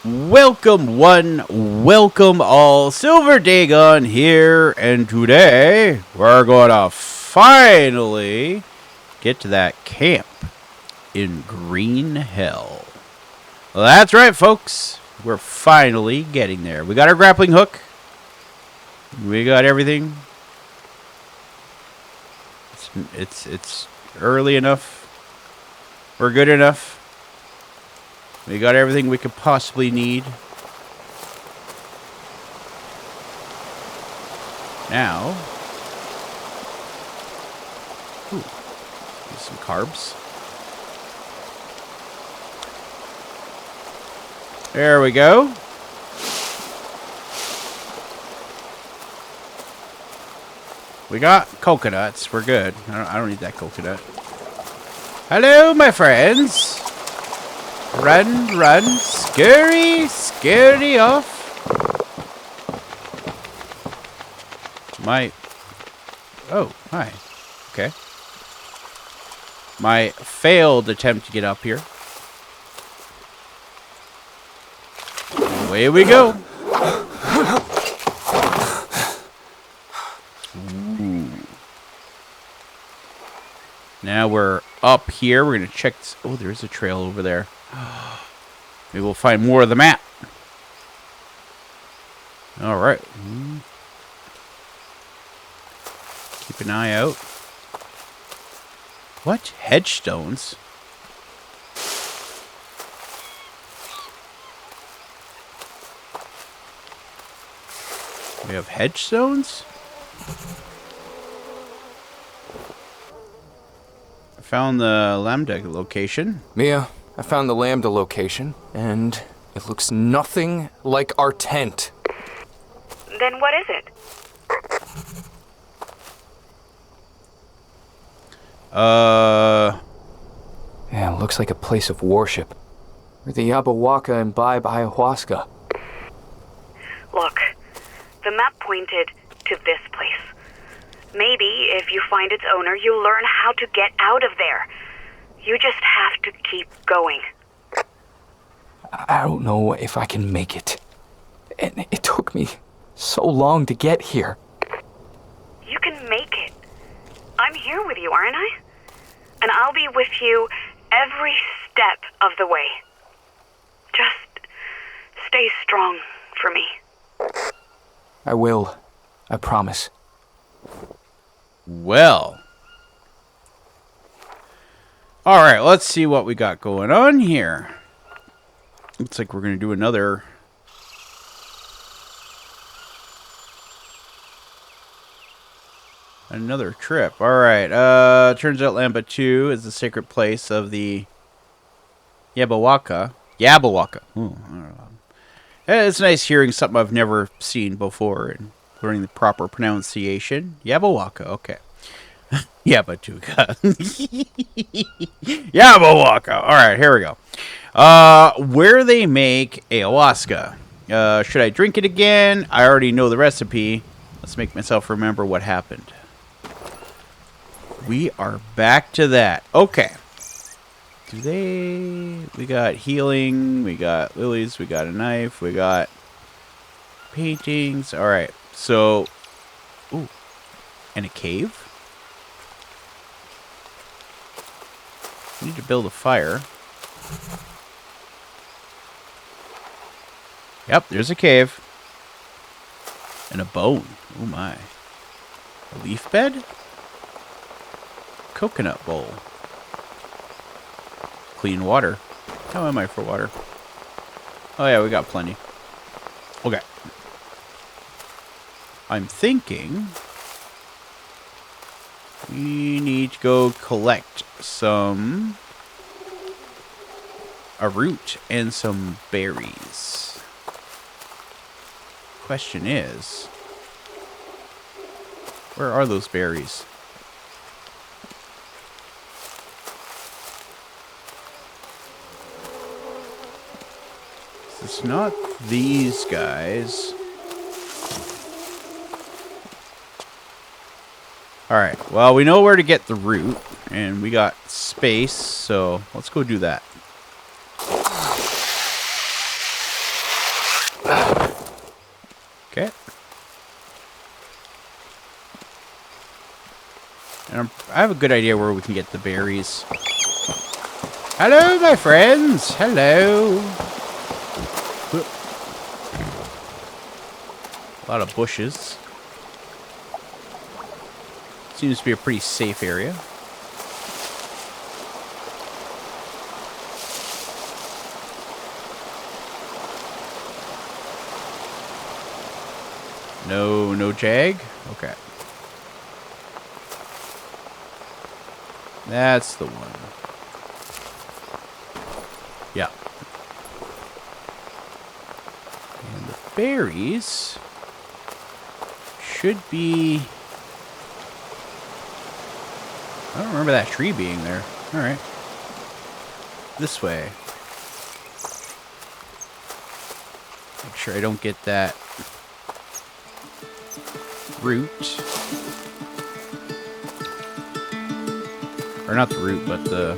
Welcome one, welcome all, Silver Dagon here, and today we're gonna finally get to that camp in GreenHell. Well, that's right, folks, we're finally getting there. We got our grappling hook, we got everything. It's early enough, we're good enough. We got everything we could possibly need. Now, use some carbs. There we go. We got coconuts. We're good. I don't need that coconut. Hello, my friends. Run, run, scurry, scurry off. Oh, hi. Okay. My failed attempt to get up here. Away we go. Ooh. Now we're up here. We're going to check this. Oh, there's a trail over there. Maybe we'll find more of the map. All right. Keep an eye out. What? Hedgestones? We have hedgestones? I found the Lambda location. Mia, I found the Lambda location, and it looks nothing like our tent. Then what is it? Yeah, it looks like a place of worship, where the Yabawaka imbibe ayahuasca. Look, the map pointed to this place. Maybe if you find its owner, you'll learn how to get out of there. You just have to keep going. I don't know if I can make it. And it took me so long to get here. You can make it. I'm here with you, aren't I? And I'll be with you every step of the way. Just stay strong for me. I will. I promise. Well. Alright, let's see what we got going on here. Looks like we're going to do another trip. Alright, turns out Lambda 2 is the sacred place of the Yabawaka. Ooh, I don't know. It's nice hearing something I've never seen before and learning the proper pronunciation. Yabawaka, okay. Yabatuka. Yabawaka. Alright, here we go. Where they make ayahuasca. Should I drink it again? I already know the recipe. Let's make myself remember what happened. We are back to that. Okay. We got healing, we got lilies, we got a knife, we got paintings. Alright, so... Ooh. And a cave? We need to build a fire. Yep, there's a cave. And a bone. Oh my. A leaf bed? Coconut bowl. Clean water. How am I for water? Oh yeah, we got plenty. Okay. I'm thinking we need to go collect a root and some berries. Question is, where are those berries? It's not these guys. Alright, well, we know where to get the root, and we got space, so let's go do that. Okay. And I have a good idea where we can get the berries. Hello, my friends. Hello. Whoop. A lot of bushes. Seems to be a pretty safe area. No jag? Okay. That's the one. Yeah. And the berries should be... I don't remember that tree being there. Alright. This way. Make sure I don't get that root. Or not the root, but the...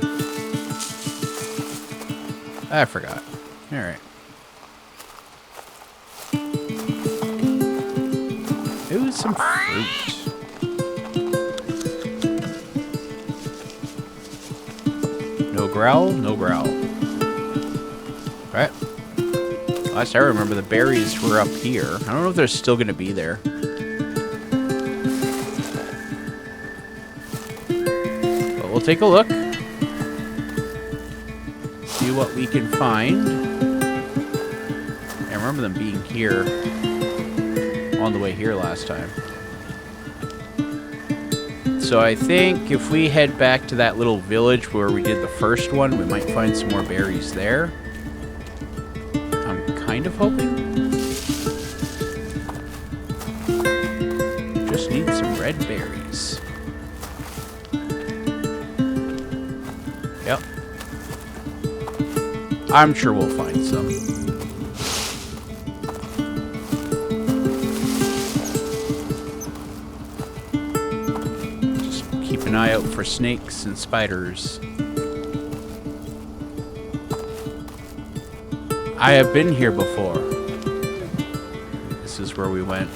I forgot. Alright. Ooh, some fruit. No growl? No growl. Alright. Last I remember, the berries were up here. I don't know if they're still going to be there. But we'll take a look. See what we can find. I remember them being here on the way here last time. So I think if we head back to that little village where we did the first one, we might find some more berries there. I'm kind of hoping. Just need some red berries. Yep. I'm sure we'll find some. An eye out for snakes and spiders. I have been here before. This is where we went.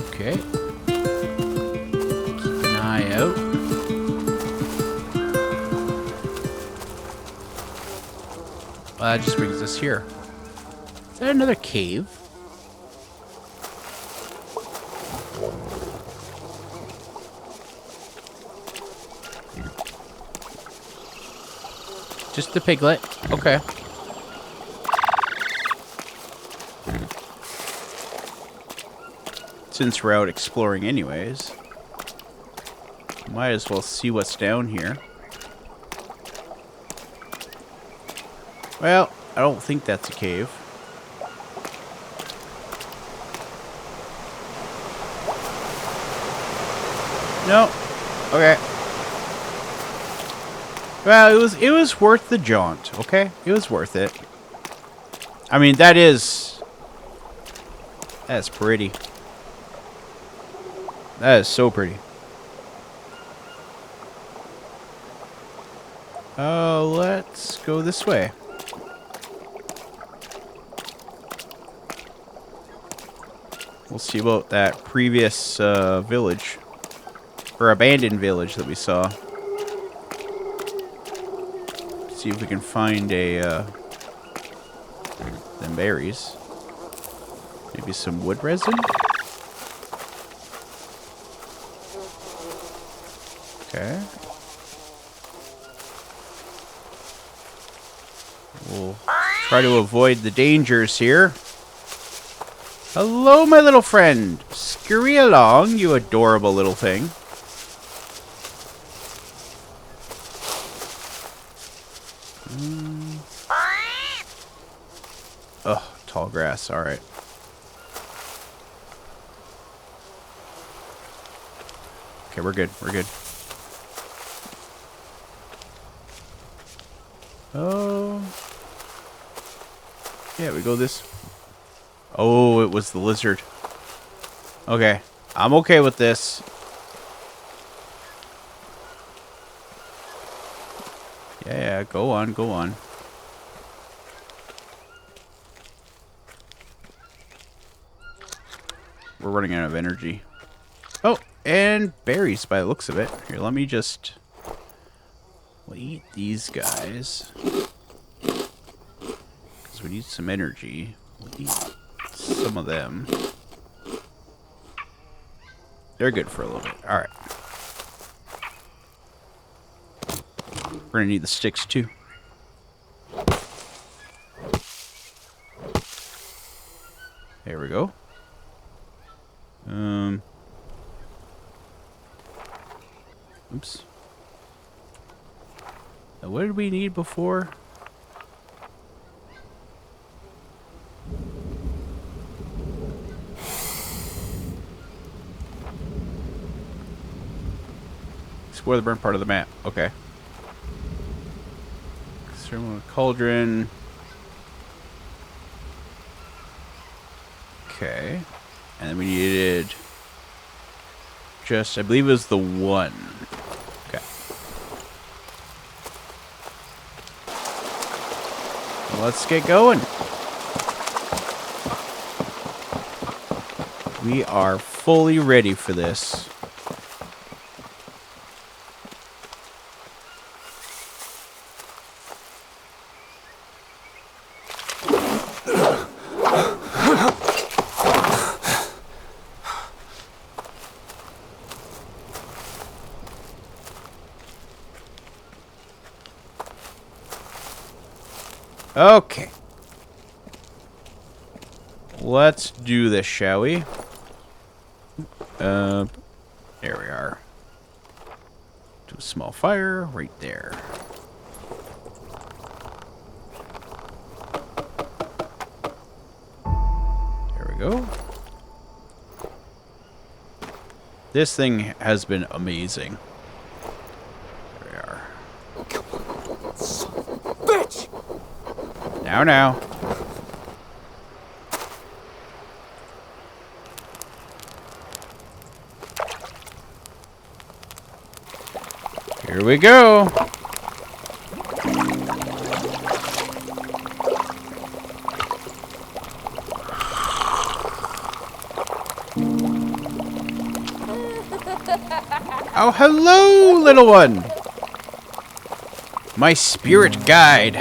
Okay. Keep an eye out. Well, that just brings us here. Is that another cave? Just the piglet. Okay. Since we're out exploring anyways, might as well see what's down here. Well, I don't think that's a cave. No. Okay. Well, it was worth the jaunt, okay? It was worth it. I mean, that's pretty. That is so pretty. Oh, let's go this way. We'll see about that previous village. Or abandoned village that we saw. See if we can find them berries. Maybe some wood resin? Okay. We'll try to avoid the dangers here. Hello, my little friend. Scurry along, you adorable little thing. Ugh, tall grass. All right. Okay, we're good. We're good. Oh. Yeah, we go this. Oh, it was the lizard. Okay. I'm okay with this. Yeah, go on, go on. we're running out of energy. Oh, and berries by the looks of it. Here, let me just... We'll eat these guys. Because we need some energy. We'll eat some of them. They're good for a little bit. Alright. We're going to need the sticks too. There we go. Oops. Now, what did we need before? Explore the burnt part of the map. Okay. Thermal cauldron. Okay. And then we needed just, I believe it was the one. Okay. Well, let's get going. We are fully ready for this. Okay. Let's do this, shall we? There we are. Do a small fire right there. There we go. This thing has been amazing. There we are. Bitch! Now. Here we go. Oh, hello, little one. My spirit guide.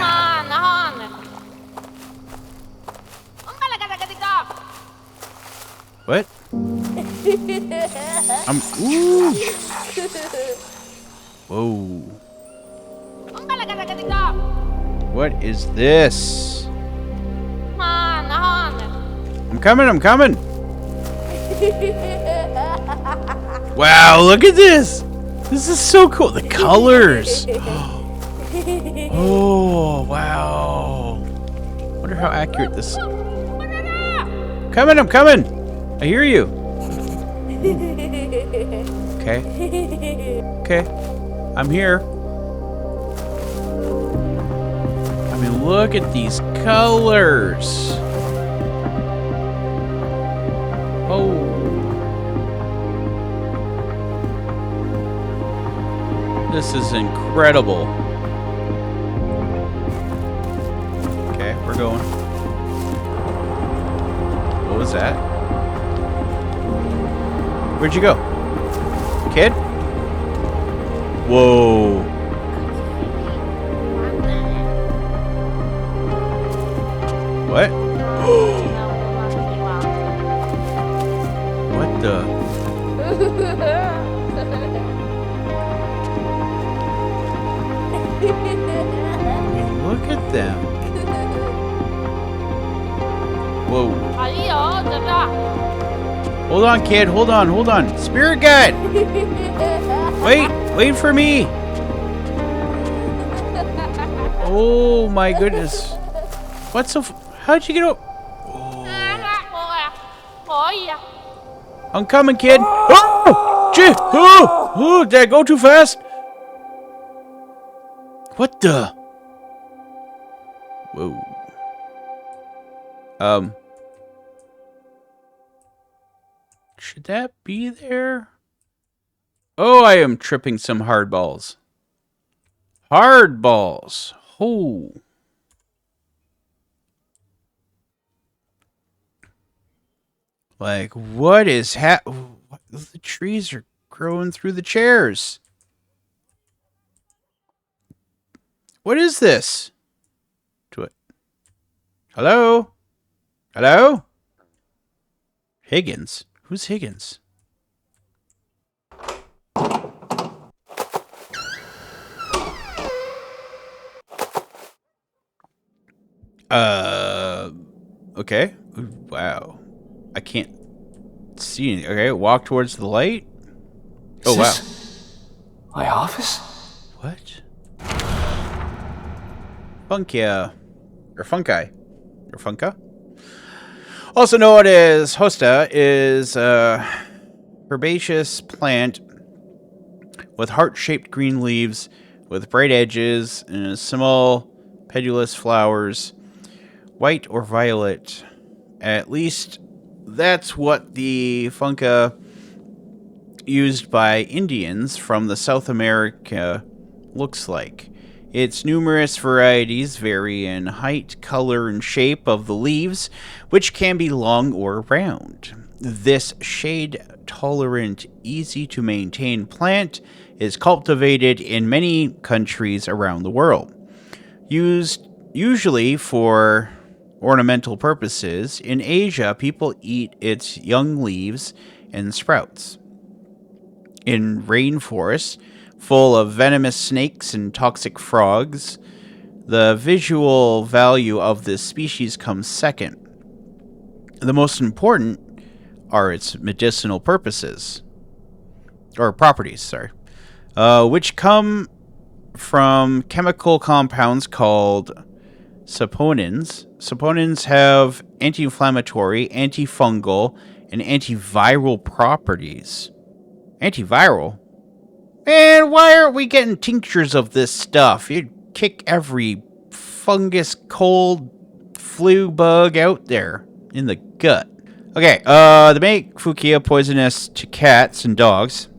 What? Ooh. Whoa. What is this? I'm coming. Wow, look at this. This is so cool. The colors. Oh, wow. Wonder how accurate this. I'm coming. I hear you. Okay. I'm here. I mean, look at these colors. Oh. This is incredible. Okay, we're going. What was that? Where'd you go? Kid? Whoa. What? What the? Look at them. Whoa. Hold on, kid. Hold on. Spirit guide. Wait for me. Oh my goodness. What's so? How'd you get up? Oh. I'm coming, kid. Oh, gee. Oh, did I go too fast? What the? Whoa. Should that be there? Oh, I am tripping some hard balls. Hard balls. Oh. Like, what is the trees are growing through the chairs. What is this? To it. Hello? Hello? Higgins? Who's Higgins? Okay. Wow. I can't see anything. Okay, walk towards the light. Oh, wow. My office? What? Funkia. Or Funki. Or Funka? Also known as Hosta, is a herbaceous plant with heart-shaped green leaves with bright edges and small pedulous flowers, white or violet. At least that's what the Funka used by Indians from the South America looks like. Its numerous varieties vary in height, color, and shape of the leaves, which can be long or round. This shade-tolerant, easy-to-maintain plant is cultivated in many countries around the world. Used usually for ornamental purposes, in Asia, people eat its young leaves and sprouts. In rainforests full of venomous snakes and toxic frogs, the visual value of this species comes second. The most important are its medicinal purposes, or properties, sorry, which come from chemical compounds called saponins. Saponins have anti-inflammatory, antifungal, and antiviral properties. Antiviral? Man, why aren't we getting tinctures of this stuff? You'd kick every fungus, cold, flu bug out there in the gut. Okay, they make Fukia poisonous to cats and dogs,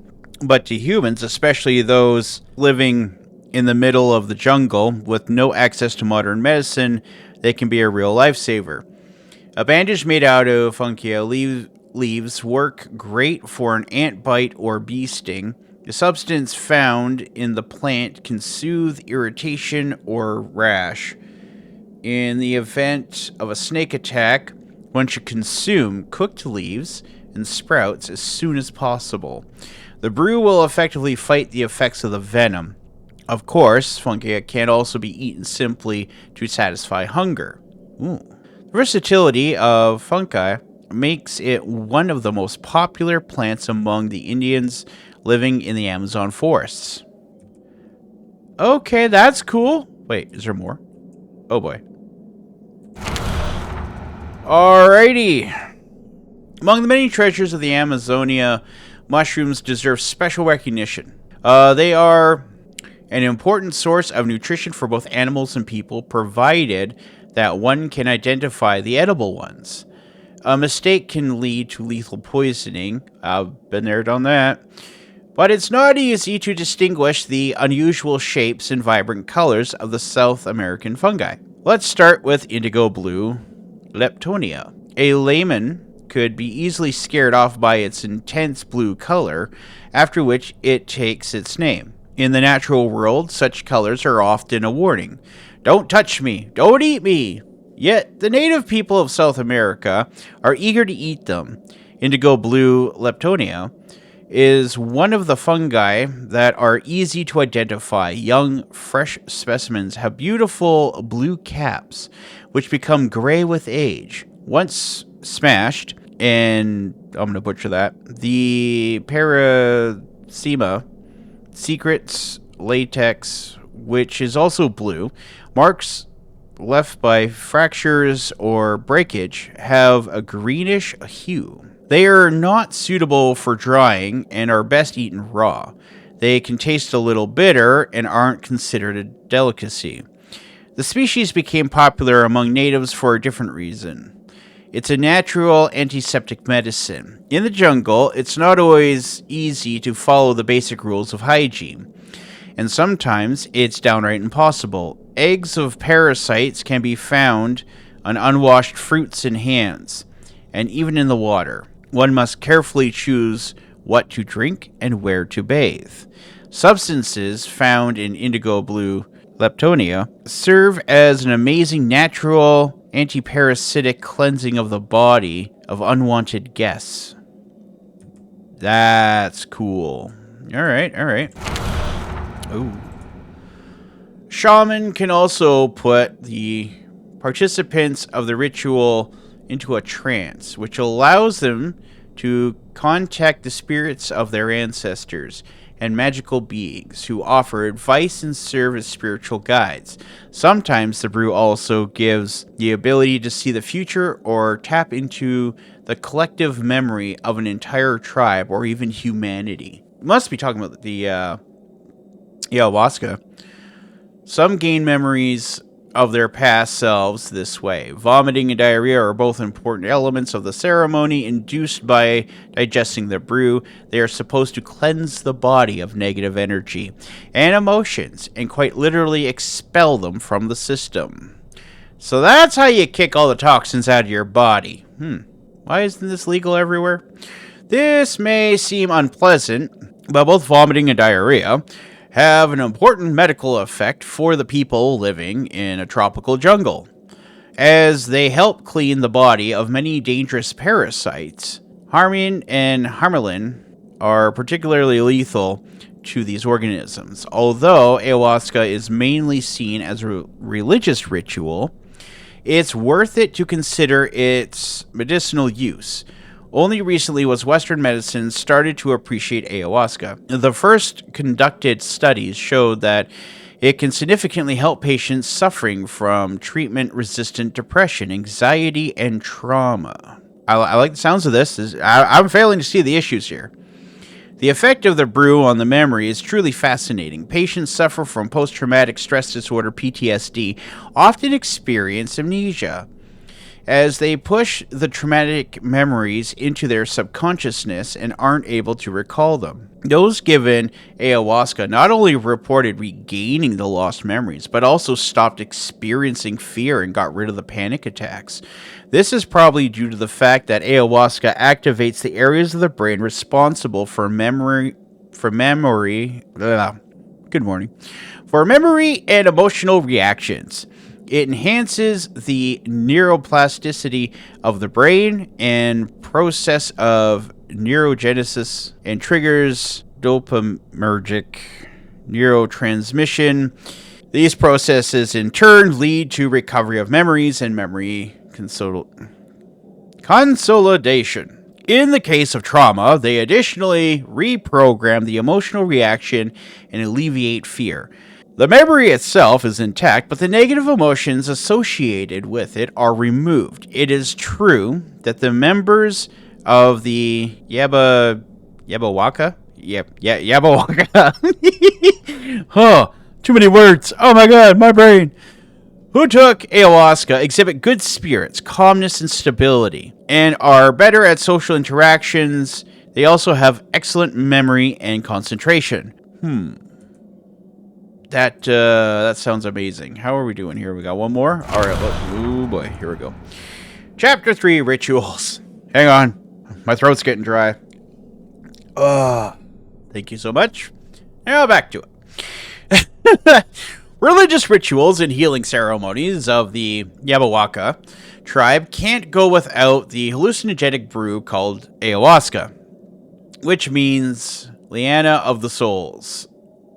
but to humans, especially those living in the middle of the jungle with no access to modern medicine, they can be a real lifesaver. A bandage made out of Funkia leaves work great for an ant bite or bee sting. The substance found in the plant can soothe irritation or rash. In the event of a snake attack, one should consume cooked leaves and sprouts as soon as possible. The brew will effectively fight the effects of the venom. Of course, Funkia can also be eaten simply to satisfy hunger. Ooh. The versatility of fungi makes it one of the most popular plants among the Indians living in the Amazon forests. Okay, that's cool. Wait, is there more? Oh boy. Alrighty. Among the many treasures of the Amazonia, mushrooms deserve special recognition. They are an important source of nutrition for both animals and people, provided that one can identify the edible ones. A mistake can lead to lethal poisoning. I've been there, done that. But it's not easy to distinguish the unusual shapes and vibrant colors of the South American fungi. Let's start with indigo blue Leptonia. A layman could be easily scared off by its intense blue color, after which it takes its name. In the natural world, such colors are often a warning. Don't touch me, don't eat me. Yet, the native people of South America are eager to eat them. Indigo blue Leptonia is one of the fungi that are easy to identify. Young, fresh specimens have beautiful blue caps, which become gray with age. Once smashed, and I'm going to butcher that, the Parasema secrets latex, which is also blue. Marks left by fractures or breakage have a greenish hue. They are not suitable for drying and are best eaten raw. They can taste a little bitter and aren't considered a delicacy. The species became popular among natives for a different reason. It's a natural antiseptic medicine. In the jungle, it's not always easy to follow the basic rules of hygiene, and sometimes it's downright impossible. Eggs of parasites can be found on unwashed fruits and hands, and even in the water. One must carefully choose what to drink and where to bathe. Substances found in indigo blue leptonia serve as an amazing natural antiparasitic cleansing of the body of unwanted guests. That's cool. All right. Ooh. Shaman can also put the participants of the ritual into a trance, which allows them to contact the spirits of their ancestors and magical beings who offer advice and serve as spiritual guides. Sometimes the brew also gives the ability to see the future or tap into the collective memory of an entire tribe or even humanity. Must be talking about the ayahuasca. Some gain memories of their past selves this way. Vomiting and diarrhea are both important elements of the ceremony induced by digesting the brew. They are supposed to cleanse the body of negative energy and emotions and quite literally expel them from the system. So that's how you kick all the toxins out of your body. Why isn't this legal everywhere? This may seem unpleasant, but both vomiting and diarrhea have an important medical effect for the people living in a tropical jungle, as they help clean the body of many dangerous parasites. Harmine and harmaline are particularly lethal to these organisms. Although ayahuasca is mainly seen as a religious ritual, it's worth it to consider its medicinal use. Only recently was Western medicine started to appreciate ayahuasca. The first conducted studies showed that it can significantly help patients suffering from treatment-resistant depression, anxiety, and trauma. I like the sounds of this. I'm failing to see the issues here. The effect of the brew on the memory is truly fascinating. Patients suffer from post-traumatic stress disorder, PTSD, often experience amnesia, as they push the traumatic memories into their subconsciousness and aren't able to recall them. Those given ayahuasca not only reported regaining the lost memories, but also stopped experiencing fear and got rid of the panic attacks. This is probably due to the fact that ayahuasca activates the areas of the brain responsible for memory and emotional reactions. It enhances the neuroplasticity of the brain and process of neurogenesis and triggers dopaminergic neurotransmission. These processes in turn lead to recovery of memories and memory consolidation. In the case of trauma, they additionally reprogram the emotional reaction and alleviate fear. The memory itself is intact, but the negative emotions associated with it are removed. It is true that the members of the Yabawaka? Yabawaka. Oh, too many words. Oh my god, my brain. Who took ayahuasca exhibit good spirits, calmness, and stability, and are better at social interactions. They also have excellent memory and concentration. That sounds amazing. How are we doing here? We got one more? All right, oh boy, here we go. Chapter 3, Rituals. Hang on. My throat's getting dry. Thank you so much. Now back to it. Religious rituals and healing ceremonies of the Yabawaka tribe can't go without the hallucinogenic brew called ayahuasca, which means Liana of the Souls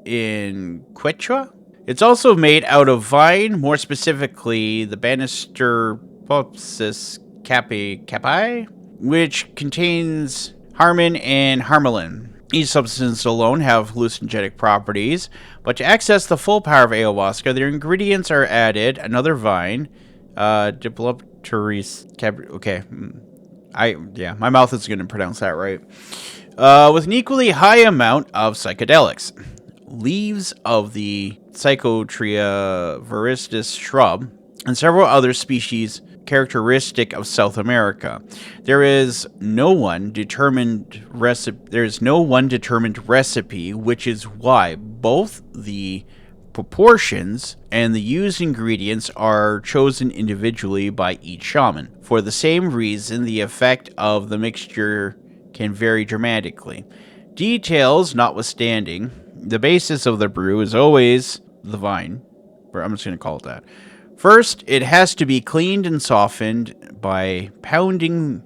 in Quechua. It's also made out of vine, more specifically the Bannister Popsis capi, which contains harmine and harmaline. Each substance alone have hallucinogenic properties, but to access the full power of ayahuasca, their ingredients are added. Another vine, Diplopteris. Okay, my mouth is going to pronounce that right. With an equally high amount of psychedelics, leaves of the Psychotria viristis shrub, and several other species characteristic of South America. There is no one determined recipe, which is why both the proportions, and the used ingredients are chosen individually by each shaman. For the same reason, the effect of the mixture can vary dramatically. Details notwithstanding, the basis of the brew is always the vine. I'm just going to call it that. First, it has to be cleaned and softened by pounding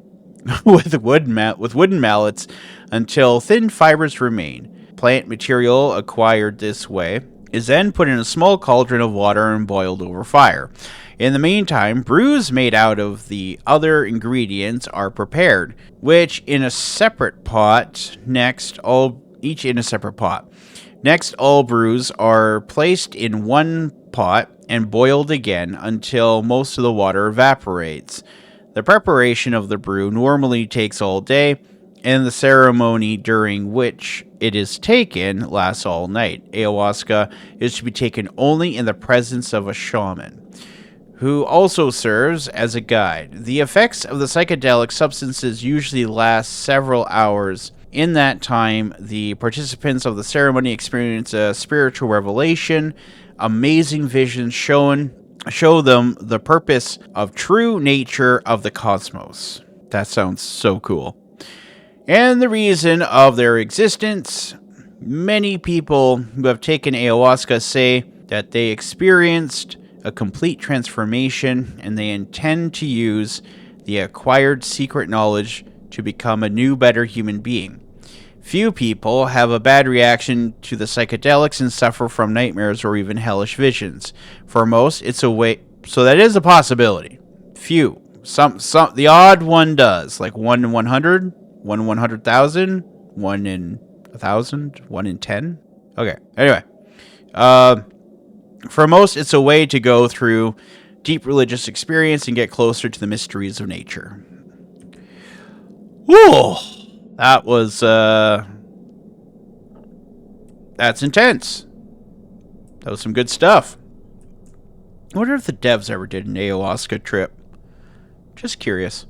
with wooden mallets until thin fibers remain. Plant material acquired this way is then put in a small cauldron of water and boiled over fire. In the meantime, brews made out of the other ingredients are prepared, which in a separate pot. Each in a separate pot. Next, all brews are placed in one pot and boiled again until most of the water evaporates. The preparation of the brew normally takes all day, and the ceremony during which it is taken lasts all night. Ayahuasca is to be taken only in the presence of a shaman, who also serves as a guide. The effects of the psychedelic substances usually last several hours. In that time, the participants of the ceremony experience a spiritual revelation. Amazing visions show them the purpose of true nature of the cosmos. That sounds so cool. And the reason of their existence. Many people who have taken ayahuasca say that they experienced a complete transformation, and they intend to use the acquired secret knowledge to become a new, better human being. Few people have a bad reaction to the psychedelics and suffer from nightmares or even hellish visions. For most, it's a way, so that is a possibility. Few. The odd one does, like 1 in 100, 1 in 100,000, 1 in 1,000, 1 in 10. Okay, anyway. For most, it's a way to go through deep religious experience and get closer to the mysteries of nature. Whoa! That was, that's intense. That was some good stuff. I wonder if the devs ever did an ayahuasca trip. Just curious.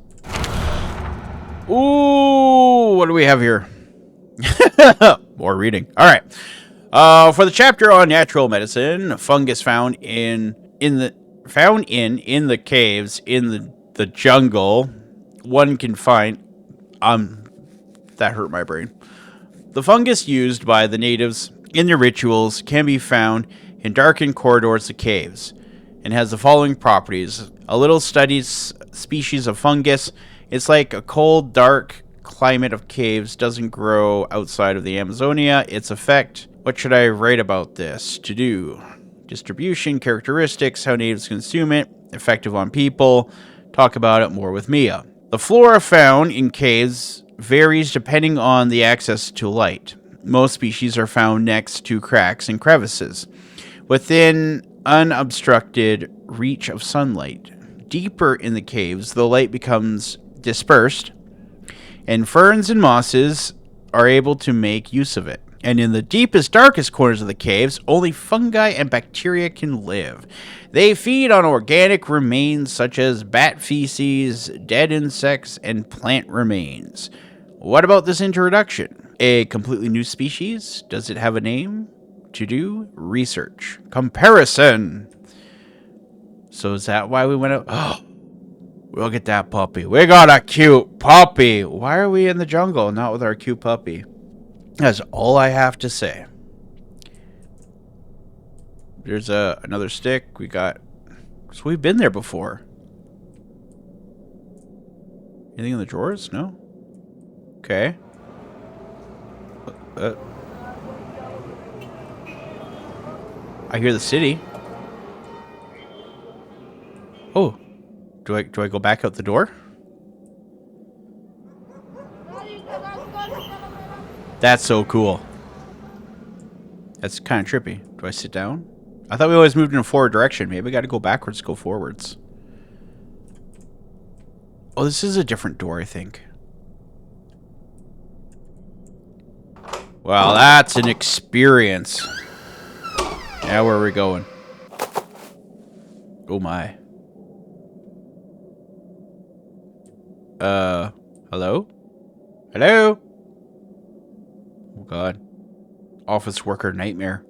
Ooh, what do we have here? More reading. All right. For the chapter on natural medicine, fungus found in the caves in the jungle, one can find. That hurt my brain. The fungus used by the natives in their rituals can be found in darkened corridors of caves, and has the following properties. A little studied species of fungus. It's like a cold, dark climate of caves, doesn't grow outside of the Amazonia. Its effect. What should I write about this? To do. Distribution, characteristics, how natives consume it, effective on people. Talk about it more with Mia. The flora found in caves varies depending on the access to light. Most species are found next to cracks and crevices, within unobstructed reach of sunlight. Deeper in the caves, the light becomes dispersed, and ferns and mosses are able to make use of it. And in the deepest, darkest corners of the caves, only fungi and bacteria can live. They feed on organic remains such as bat feces, dead insects, and plant remains. What about this introduction? A completely new species? Does it have a name? To do research. Comparison. So is that why we went out? Oh, look at that puppy. We got a cute puppy. Why are we in the jungle, not with our cute puppy? That's all I have to say. There's another stick. We got... So we've been there before. Anything in the drawers? No? Okay. I hear the city. Oh. Do I go back out the door? That's so cool. That's kind of trippy. Do I sit down? I thought we always moved in a forward direction. Maybe I got to go backwards to go forwards. Oh, this is a different door, I think. Well, that's an experience. Now where are we going? Oh my. Hello? Hello? Oh god. Office worker nightmare.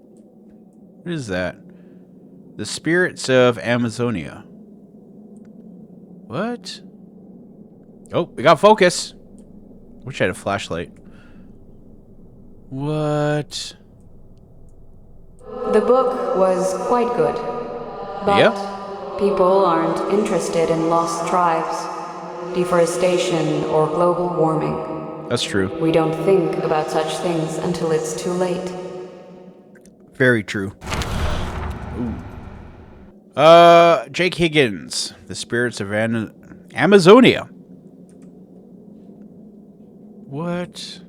What is that? The spirits of Amazonia. What? Oh, we got focus. Wish I had a flashlight. What? The book was quite good. But Yep. people aren't interested in lost tribes, deforestation, or global warming. That's true. We don't think about such things until it's too late. Very true. Ooh. Jake Higgins. The spirits of Amazonia. What?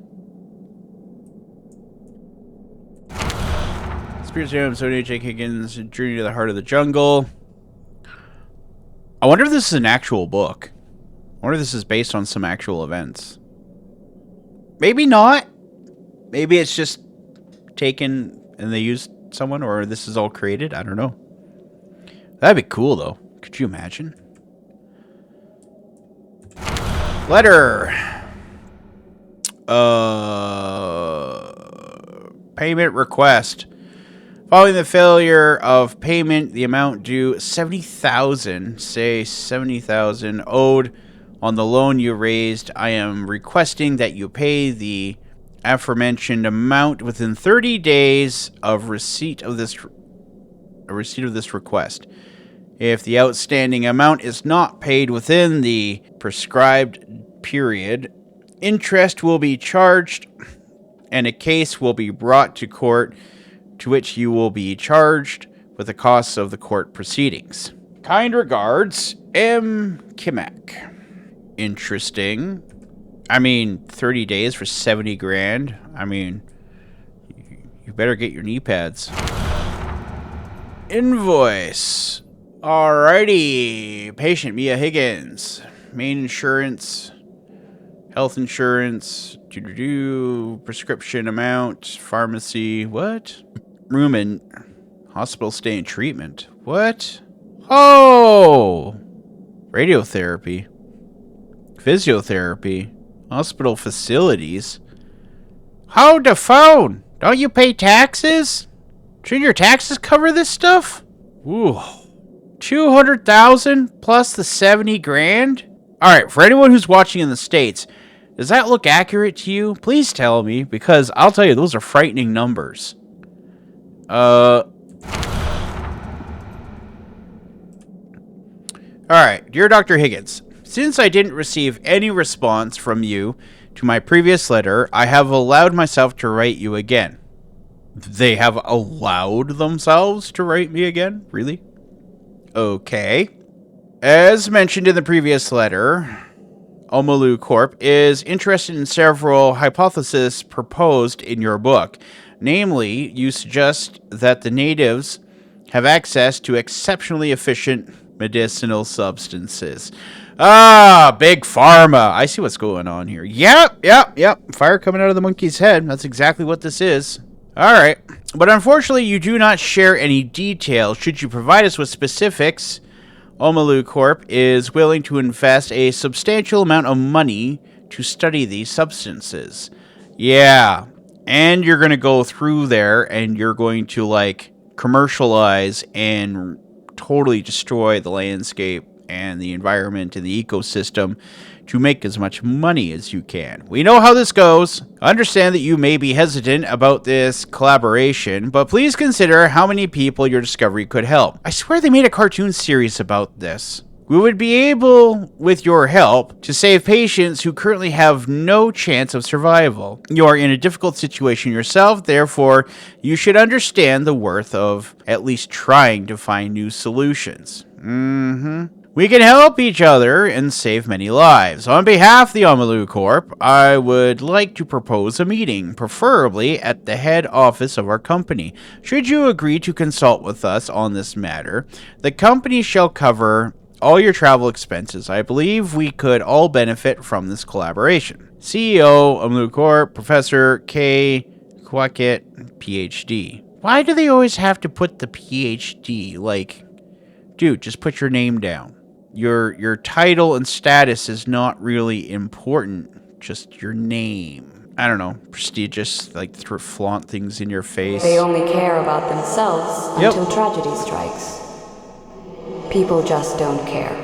Spirits of Amazonia, Jake Higgins, Journey to the Heart of the Jungle. I wonder if this is an actual book. I wonder if this is based on some actual events. Maybe not. Maybe it's just taken and they used someone, or this is all created. I don't know. That'd be cool, though. Could you imagine? Letter. Payment request. Following the failure of payment, the amount due 70,000, say 70,000 owed on the loan you raised, I am requesting that you pay the aforementioned amount within 30 days of receipt of this request. If the outstanding amount is not paid within the prescribed period, interest will be charged and a case will be brought to court, to which you will be charged with the costs of the court proceedings. Kind regards, M. Kimak. Interesting. I mean, 30 days for 70 grand. I mean, you better get your knee pads. Invoice. Alrighty. Patient Mia Higgins. Main insurance. Health insurance. Prescription amount. Pharmacy. What? Room and hospital stay and treatment. What? Oh! Radiotherapy. Physiotherapy. Hospital facilities. How the phone? Don't you pay taxes? Shouldn't your taxes cover this stuff? Ooh. 200,000 plus the 70 grand? Alright, for anyone who's watching in the States, does that look accurate to you? Please tell me, because I'll tell you, those are frightening numbers. Alright, dear Dr. Higgins, since I didn't receive any response from you to my previous letter, I have allowed myself to write you again. They have allowed themselves to write me again? Really? Okay. As mentioned in the previous letter, Omalu Corp is interested in several hypotheses proposed in your book. Namely, you suggest that the natives have access to exceptionally efficient medicinal substances. Ah, big pharma. I see what's going on here. Yep. Fire coming out of the monkey's head. That's exactly what this is. Alright. But unfortunately, you do not share any details. Should you provide us with specifics, Omalu Corp is willing to invest a substantial amount of money to study these substances. Yeah. And you're going to go through there and you're going to, like, commercialize and totally destroy the landscape and the environment and the ecosystem to make as much money as you can. We know how this goes. I understand that you may be hesitant about this collaboration, but please consider how many people your discovery could help. I swear they made a cartoon series about this. We would be able, with your help, to save patients who currently have no chance of survival. You are in a difficult situation yourself, therefore, you should understand the worth of at least trying to find new solutions. We can help each other and save many lives. On behalf of the Omalu Corp, I would like to propose a meeting, preferably at the head office of our company. Should you agree to consult with us on this matter, the company shall cover all your travel expenses. I believe we could all benefit from this collaboration. CEO, Omalu Corp, Professor K. Quackett, PhD. Why do they always have to put the PhD? Like, dude, just put your name down. Your title and status is not really important, just your name. I don't know, prestigious, like flaunt things in your face. They only care about themselves Yep. until tragedy strikes. People just don't care.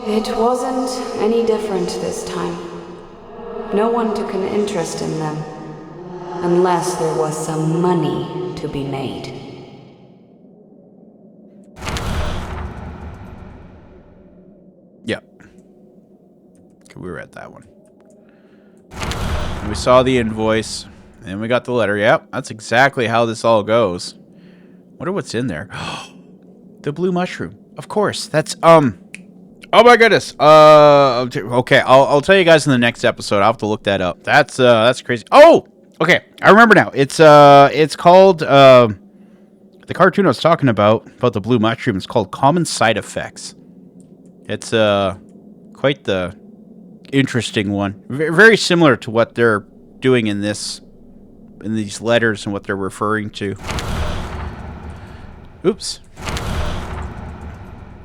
It wasn't any different this time. No one took an interest in them, unless there was some money to be made. Yep. Okay, we read that one. And we saw the invoice, and we got the letter. Yep, that's exactly how this all goes. Wonder what's in there. The blue mushroom. Of course. That's oh my goodness. Okay, I'll tell you guys in the next episode. I'll have to look that up. That's crazy. Oh, okay. I remember now. It's called the cartoon I was talking about the blue mushroom. It's called Common Side Effects. It's quite the interesting one. Very similar to what they're doing in these letters and what they're referring to. Oops.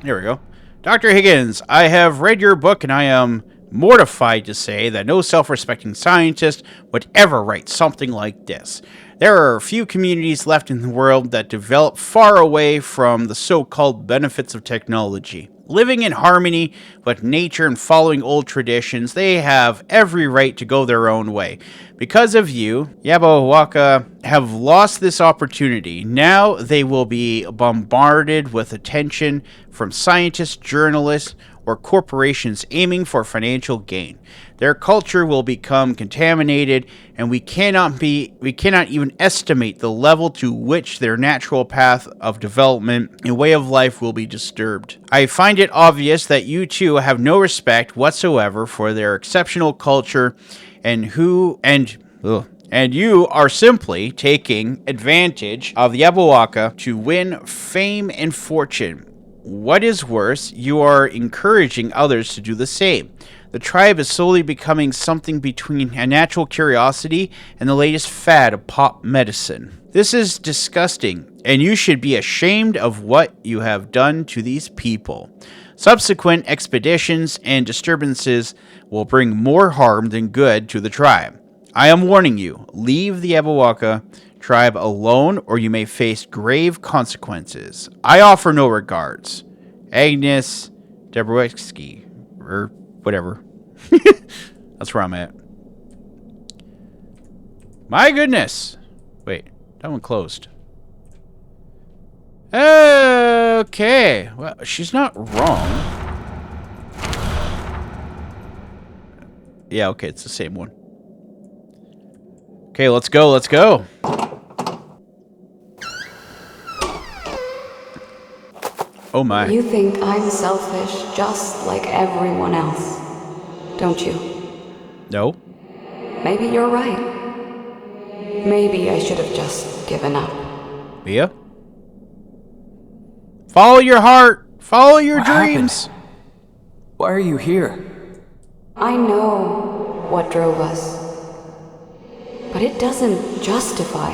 Here we go. Dr. Higgins, I have read your book and I am mortified to say that no self-respecting scientist would ever write something like this. There are few communities left in the world that develop far away from the so-called benefits of technology. Living in harmony with nature and following old traditions, they have every right to go their own way. Because of you, Yabawaka have lost this opportunity. Now they will be bombarded with attention from scientists, journalists, or corporations aiming for financial gain. Their culture will become contaminated, and we cannot even estimate the level to which their natural path of development and way of life will be disturbed. I find it obvious that you two have no respect whatsoever for their exceptional culture, and you are simply taking advantage of Yabawaka to win fame and fortune. What is worse, you are encouraging others to do the same. The tribe is slowly becoming something between a natural curiosity and the latest fad of pop medicine. This is disgusting, and you should be ashamed of what you have done to these people. Subsequent expeditions and disturbances will bring more harm than good to the tribe. I am warning you, leave the Yabawaka tribe alone or you may face grave consequences. I offer no regards. Agnes Dabrowski, or whatever. That's where I'm at. My goodness. Wait, that one closed. Okay. Well, she's not wrong. Yeah, okay, it's the same one. Okay, let's go, let's go. Oh my. You think I'm selfish just like everyone else, don't you? No. Maybe you're right. Maybe I should have just given up. Mia? Follow your heart. Follow your What dreams. happened? Why are you here? I know what drove us, but it doesn't justify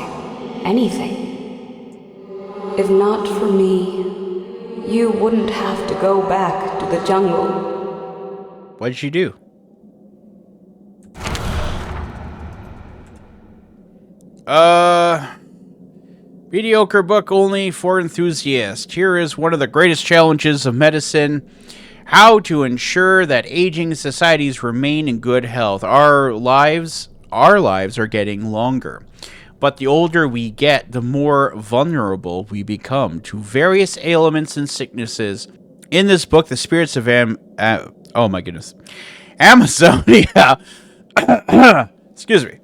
anything. If not for me, you wouldn't have to go back to the jungle. What did she do? Mediocre book only for enthusiasts. Here is one of the greatest challenges of medicine. How to ensure that aging societies remain in good health. Our lives are getting longer. But the older we get, the more vulnerable we become to various ailments and sicknesses. In this book, the spirits of Amazonia. Excuse me.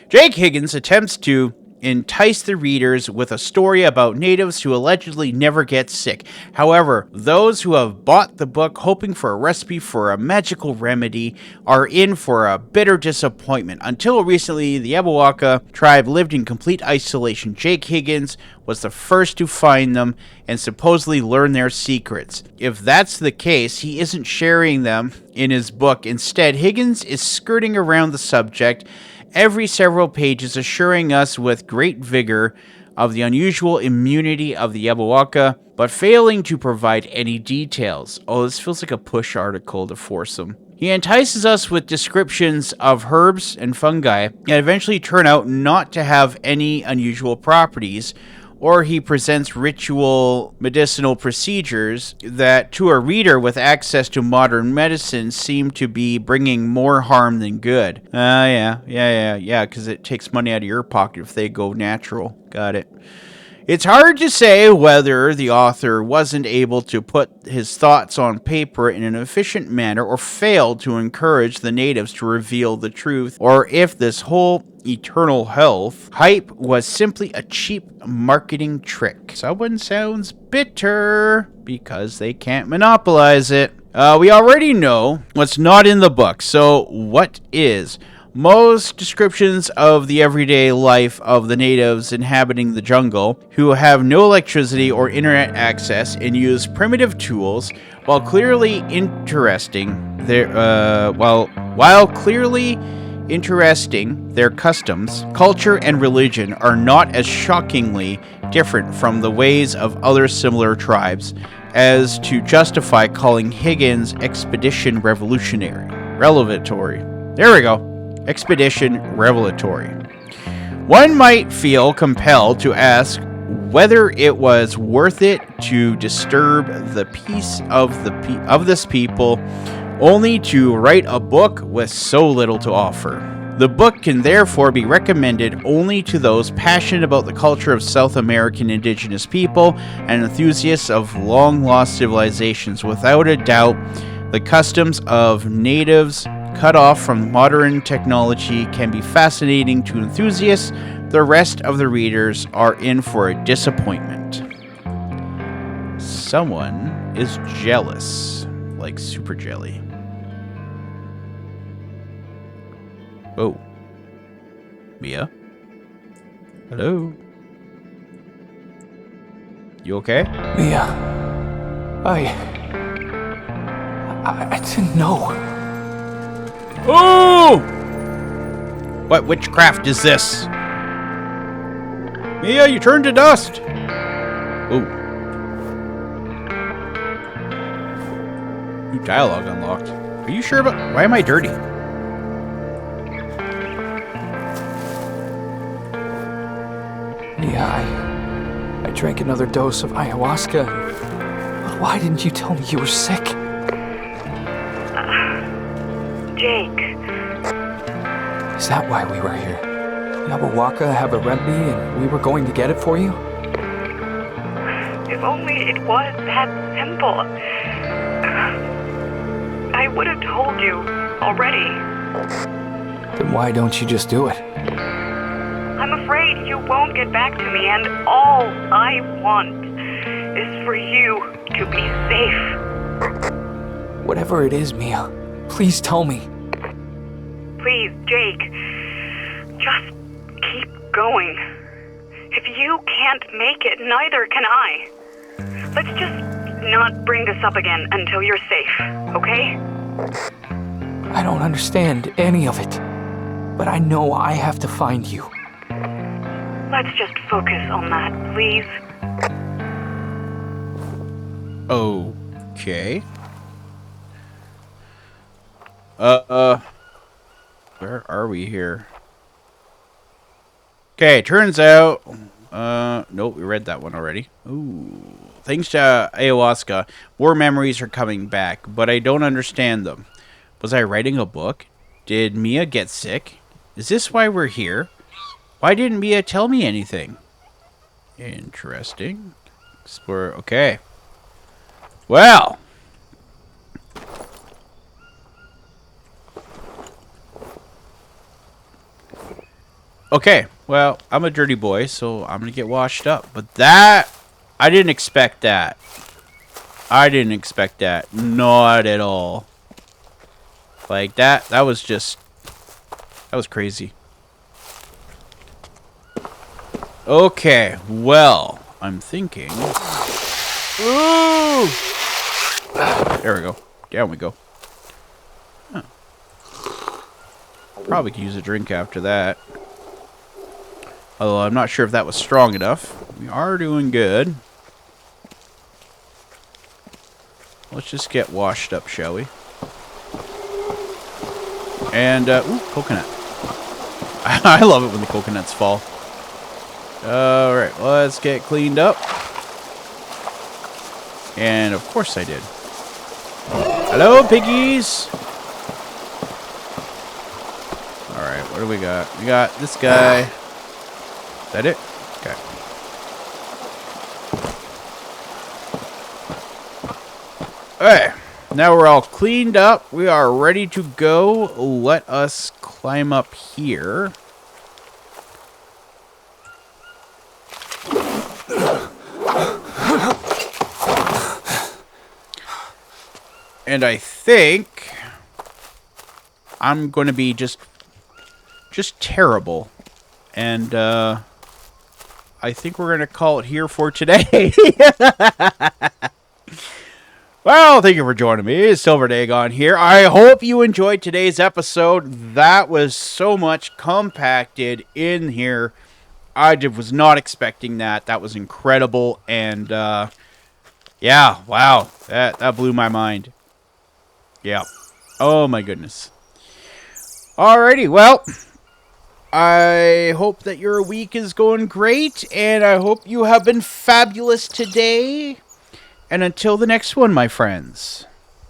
Jake Higgins attempts to entice the readers with a story about natives who allegedly never get sick. However, those who have bought the book hoping for a recipe for a magical remedy are in for a bitter disappointment. Until recently, the Yabawaka tribe lived in complete isolation. Jake Higgins was the first to find them and supposedly learn their secrets. If that's the case, he isn't sharing them in his book. Instead, Higgins is skirting around the subject every several pages, assuring us with great vigor of the unusual immunity of the Yabawaka, but failing to provide any details. Oh, this feels like a push article to force him. He entices us with descriptions of herbs and fungi that eventually turn out not to have any unusual properties, or he presents ritual medicinal procedures that to a reader with access to modern medicine seem to be bringing more harm than good. Yeah, because it takes money out of your pocket if they go natural. Got it. It's hard to say whether the author wasn't able to put his thoughts on paper in an efficient manner or failed to encourage the natives to reveal the truth, or if this whole eternal health hype was simply a cheap marketing trick. Someone sounds bitter because they can't monopolize it. We already know what's not in the book, so what is? Most descriptions of the everyday life of the natives inhabiting the jungle, who have no electricity or internet access and use primitive tools, while clearly interesting their customs, culture, and religion are not as shockingly different from the ways of other similar tribes as to justify calling Higgins' expedition revelatory. There we go. Expedition revelatory. One might feel compelled to ask whether it was worth it to disturb the peace of this people only to write a book with so little to offer. The book can therefore be recommended only to those passionate about the culture of South American indigenous people and enthusiasts of long-lost civilizations. Without a doubt, the customs of natives cut off from modern technology can be fascinating to enthusiasts. The rest of the readers are in for a disappointment. Someone is jealous, like super jelly. Oh. Mia? Hello? You okay? Mia, I didn't know. Oh! What witchcraft is this? Mia, you turned to dust. Oh. New dialogue unlocked. Are you sure about... Why am I dirty? Mia, I drank another dose of ayahuasca. But why didn't you tell me you were sick? Jake. Is that why we were here? Yabawaka have a remedy and we were going to get it for you? If only it was that simple. I would have told you already. Then why don't you just do it? I'm afraid you won't get back to me, and all I want is for you to be safe. Whatever it is, Mia, please tell me. Please, Jake, just keep going. If you can't make it, neither can I. Let's just not bring this up again until you're safe, okay? I don't understand any of it, but I know I have to find you. Let's just focus on that, please. Okay. Where are we here? Okay, turns out... nope, we read that one already. Ooh. Thanks to ayahuasca, more memories are coming back, but I don't understand them. Was I writing a book? Did Mia get sick? Is this why we're here? Why didn't Mia tell me anything? Interesting. Explore... Okay. Well... Okay, well, I'm a dirty boy, so I'm gonna get washed up. But that... I didn't expect that. I didn't expect that. Not at all. Like, that was just... That was crazy. Okay, well, I'm thinking... Ooh! There we go. Down we go. Huh. Probably could use a drink after that. Although I'm not sure if that was strong enough. We are doing good. Let's just get washed up, shall we? And, ooh, coconut. I love it when the coconuts fall. Alright, let's get cleaned up. And of course I did. Hello, piggies! Alright, what do we got? We got this guy. Is that it? Okay. Alright, now we're all cleaned up. We are ready to go. Let us climb up here. And I think I'm going to be just terrible. And I think we're going to call it here for today. Well, thank you for joining me. Silver Dagon here. I hope you enjoyed today's episode. That was so much compacted in here. I was not expecting that. That was incredible. And yeah, wow. That blew my mind. Yeah. Oh my goodness. Alrighty, well, I hope that your week is going great, and I hope you have been fabulous today. And until the next one, my friends.